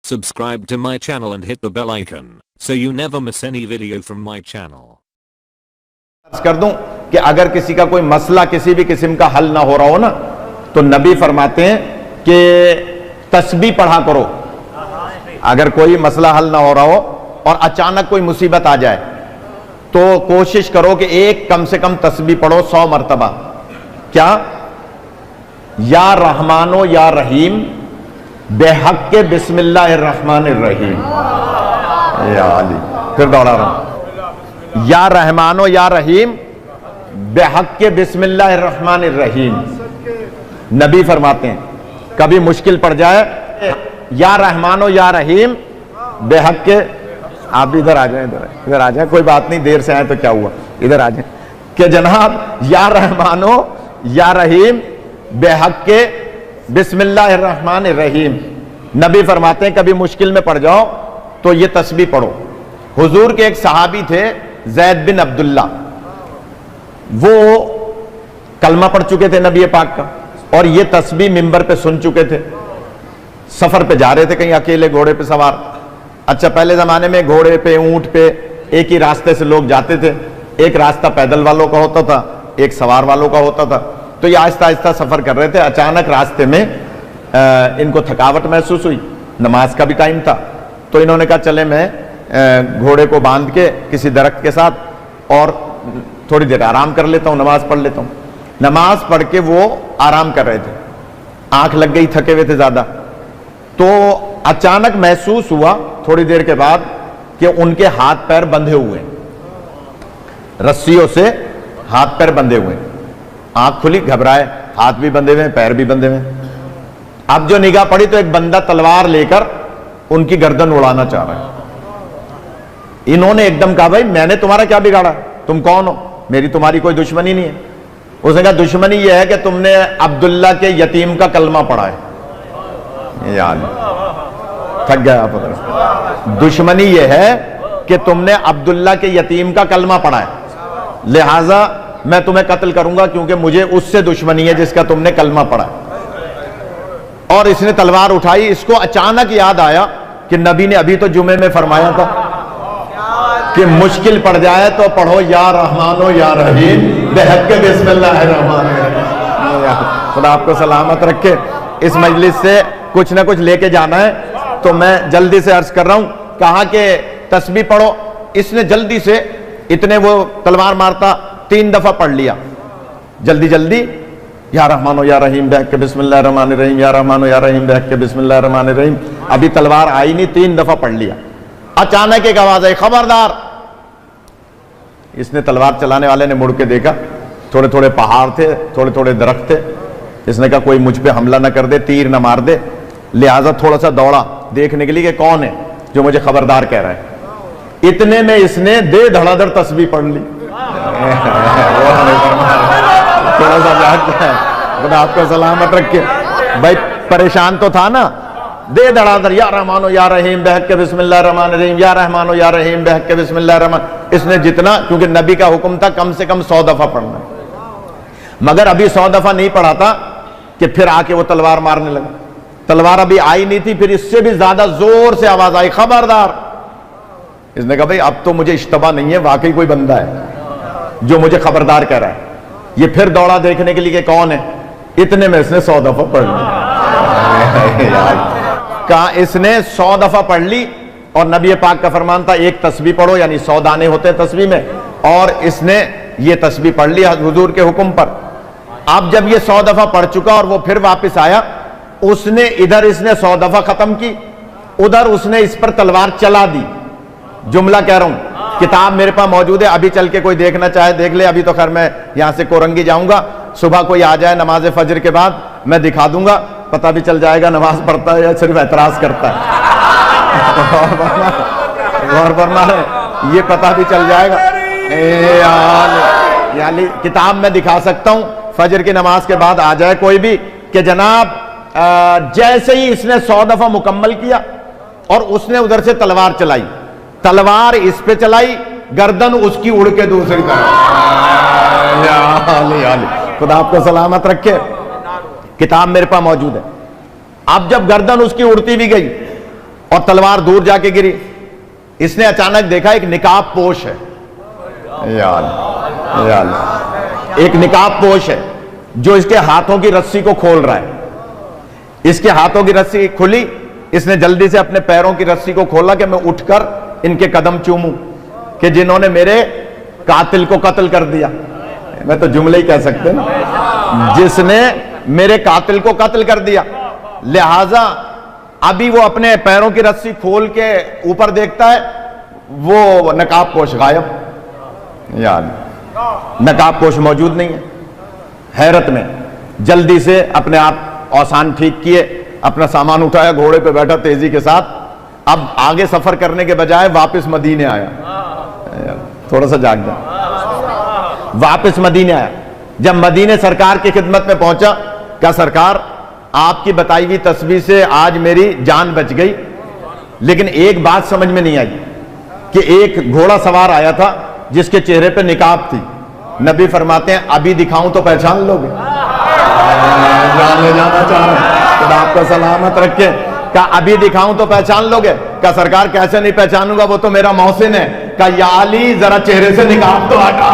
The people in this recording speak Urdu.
Subscribe to my channel and hit the bell icon so you never miss any video from my channel. کر دوں کہ اگر کسی کا کوئی مسئلہ کسی بھی قسم کا حل نہ ہو رہا ہو نا تو نبی فرماتے ہیں کہ تسبیح پڑھا کرو. اگر کوئی مسئلہ حل نہ ہو رہا ہو اور اچانک کوئی مصیبت آ جائے تو کوشش کرو کہ ایک کم سے کم تسبیح پڑھو 100 مرتبہ. کیا؟ یا رحمانو یا رحیم بے حق کے بسم اللہ الرحمن الرحیم. یا علی پھر دوڑا رہا ہوں. یا رحمانو یا رحیم بے حق کے بسم اللہ الرحمن الرحیم. نبی فرماتے ہیں کبھی مشکل پڑ جائے یا رحمانو یا رحیم بے حق کے. آپ بھی ادھر آ جائیں, ادھر آ جائیں, کوئی بات نہیں, دیر سے آئے تو کیا ہوا, ادھر آ جائیں. کہ جناب یا رحمانو یا رحیم بے حق کے بسم اللہ الرحمن الرحیم. نبی فرماتے ہیں کبھی مشکل میں پڑ جاؤ تو یہ تسبیح پڑھو. حضور کے ایک صحابی تھے زید بن عبداللہ, وہ کلمہ پڑھ چکے تھے نبی پاک کا اور یہ تسبیح منبر پہ سن چکے تھے. سفر پہ جا رہے تھے کہیں اکیلے گھوڑے پہ سوار. اچھا پہلے زمانے میں گھوڑے پہ اونٹ پہ ایک ہی راستے سے لوگ جاتے تھے, ایک راستہ پیدل والوں کا ہوتا تھا ایک سوار والوں کا ہوتا تھا. تو یہ آہستہ آہستہ سفر کر رہے تھے. اچانک راستے میں ان کو تھکاوٹ محسوس ہوئی, نماز کا بھی ٹائم تھا, تو انہوں نے کہا چلے میں گھوڑے کو باندھ کے کسی درخت کے ساتھ اور تھوڑی دیر آرام کر لیتا ہوں, نماز پڑھ لیتا ہوں. نماز پڑھ کے وہ آرام کر رہے تھے, آنکھ لگ گئی, تھکے ہوئے تھے زیادہ. تو اچانک محسوس ہوا تھوڑی دیر کے بعد کہ ان کے ہاتھ پیر بندھے ہوئے, رسیوں سے ہاتھ پیر بندھے ہوئے. آنکھ کھلی, گھبرائے, ہاتھ بھی بندھے ہوئے پیر بھی بندھے ہوئے. اب جو نگاہ پڑی تو ایک بندہ تلوار لے کر ان کی گردن اڑانا چاہ رہا ہے. انہوں نے ایک دم کہا بھائی میں نے تمہارا کیا بگاڑا, تم کون ہو, میری تمہاری کوئی دشمنی نہیں ہے. اس نے کہا دشمنی یہ ہے کہ تم نے عبداللہ کے یتیم کا کلمہ پڑھا ہے. یار تھک گیا آپ. دشمنی یہ ہے کہ تم نے عبداللہ کے یتیم کا کلمہ پڑھا ہے, لہٰذا میں تمہیں قتل کروں گا کیونکہ مجھے اس سے دشمنی ہے جس کا تم نے کلمہ پڑھا ہے. اور اس نے تلوار اٹھائی. اس کو اچانک یاد آیا کہ نبی نے ابھی تو جمعے میں فرمایا تھا کہ مشکل پڑ جائے تو پڑھو یا رحمانو یا رحیم بے حق کے بسم اللہ الرحمن الرحیم. خدا آپ کو سلامت رکھے. اس مجلس سے کچھ نہ کچھ لے کے جانا ہے تو میں جلدی سے عرض کر رہا ہوں. کہا کہ تسبیح پڑھو. اس نے جلدی سے, اتنے وہ تلوار مارتا 3 دفعہ پڑھ لیا جلدی جلدی. یا رحمانو یا رحیم بے حق کے بسم اللہ الرحمن الرحیم, یا رحمانو یا رحیم بے حق کے بسم اللہ الرحمن الرحیم. ابھی تلوار آئی نہیں, 3 دفعہ پڑھ لیا. اچانک ایک آواز آئی, خبردار. اس نے تلوار چلانے والے نے مڑ کے دیکھا, تھوڑے تھوڑے پہاڑ تھے, تھوڑے تھوڑے درخت تھے. اس نے کہا کوئی مجھ پہ حملہ نہ کر دے, تیر نہ مار دے, لہٰذا تھوڑا سا دوڑا دیکھنے کے لیے کہ کون ہے جو مجھے خبردار کہہ رہا ہے. اتنے میں اس نے دے دھڑا دھڑ تسبیح پڑھ لی. تھوڑا سا خدا آپ کو سلامت رکھے. بھائی پریشان تو تھا نا, دے دھڑا دھڑ یا رحمانو یا رحیم بے حق کے بسم اللہ الرحمن الرحیم, یا رحمانو یا رحیم بے حق کے بسم اللہ الرحمن. اس نے جتنا, کیونکہ نبی کا حکم تھا کم سے کم 100 دفعہ پڑھنا, مگر ابھی 100 دفعہ نہیں پڑھا تھا کہ پھر آ کے وہ تلوار مارنے لگا. تلوار ابھی آئی نہیں تھی, پھر اس سے بھی زیادہ زور سے آواز آئی, خبردار. اس نے کہا بھائی اب تو مجھے اشتباہ نہیں ہے, واقعی کوئی بندہ ہے جو مجھے خبردار کہہ رہا ہے. یہ پھر دوڑا دیکھنے کے لیے کہ کون ہے. اتنے میں اس نے 100 دفعہ پڑھ لی. کہا اس نے 100 دفعہ پڑھ لی, اور نبی پاک کا فرمان تھا ایک تسبیح پڑھو, یعنی 100 دانے ہوتے ہیں تسبیح میں, اور اس نے یہ تسبیح پڑھ لی حضور کے حکم پر. اب جب یہ 100 دفعہ پڑھ چکا اور وہ پھر واپس آیا, اس نے ادھر اس نے 100 دفعہ ختم کی, ادھر اس نے اس پر تلوار چلا دی. جملہ کہہ رہا ہوں, کتاب میرے پاس موجود ہے, ابھی چل کے کوئی دیکھنا چاہے دیکھ لے. ابھی تو خیر میں یہاں سے کورنگی جاؤں گا, صبح کوئی آ جائے نماز فجر کے بعد میں دکھا دوں گا, پتہ بھی چل جائے گا نماز پڑھتا ہے یا صرف اعتراض کرتا ہے. غور فرمائیں, یہ پتہ بھی چل جائے گا. یعنی کتاب میں دکھا سکتا ہوں, فجر کی نماز کے بعد آ جائے کوئی بھی کہ جناب جیسے ہی اس نے 100 دفعہ مکمل کیا اور اس نے ادھر سے تلوار چلائی, تلوار اس پہ چلائی, گردن اس کی اڑ کے دوسری طرف. خدا آپ کو سلامت رکھے. کتاب میرے پاس موجود ہے. اب جب گردن اس کی اڑتی بھی گئی اور تلوار دور جا کے گری. اس نے اچانک دیکھا ایک نقاب پوش ہے, یا اللہ, ایک نقاب پوش ہے جو اس کے ہاتھوں کی رسی کو کھول رہا ہے. اس کے ہاتھوں کی رسی کھلی, اس نے جلدی سے اپنے پیروں کی رسی کو کھولا کہ میں اٹھ کر ان کے قدم چوموں کہ جنہوں نے میرے قاتل کو قتل کر دیا. میں تو جملے ہی کہہ سکتے نا, جس نے میرے قاتل کو قتل کر دیا. لہذا ابھی وہ اپنے پیروں کی رسی کھول کے اوپر دیکھتا ہے, وہ نقاب پوش غائب, یار نقاب پوش موجود نہیں ہے. حیرت میں جلدی سے اپنے آپ اوسان ٹھیک کیے, اپنا سامان اٹھایا, گھوڑے پہ بیٹھا تیزی کے ساتھ. اب آگے سفر کرنے کے بجائے واپس مدینے آیا. تھوڑا سا جاگ جائے, واپس مدینے آیا. جب مدینے سرکار کی خدمت میں پہنچا, کہا سرکار آپ کی بتائی ہوئی تسبیح سے آج میری جان بچ گئی, لیکن ایک بات سمجھ میں نہیں آئی کہ ایک گھوڑا سوار آیا تھا جس کے چہرے پہ نقاب تھی. نبی فرماتے ہیں ابھی دکھاؤں تو پہچان لو گے. جانے جانا چاہ رہے ہیں, خدا آپ کا سلامت رکھے. کہا ابھی دکھاؤں تو پہچان لو گے. کہا سرکار کیسے نہیں پہچانوں گا, وہ تو میرا محسن ہے. کہا یا علی ذرا چہرے سے نقاب تو ہٹا.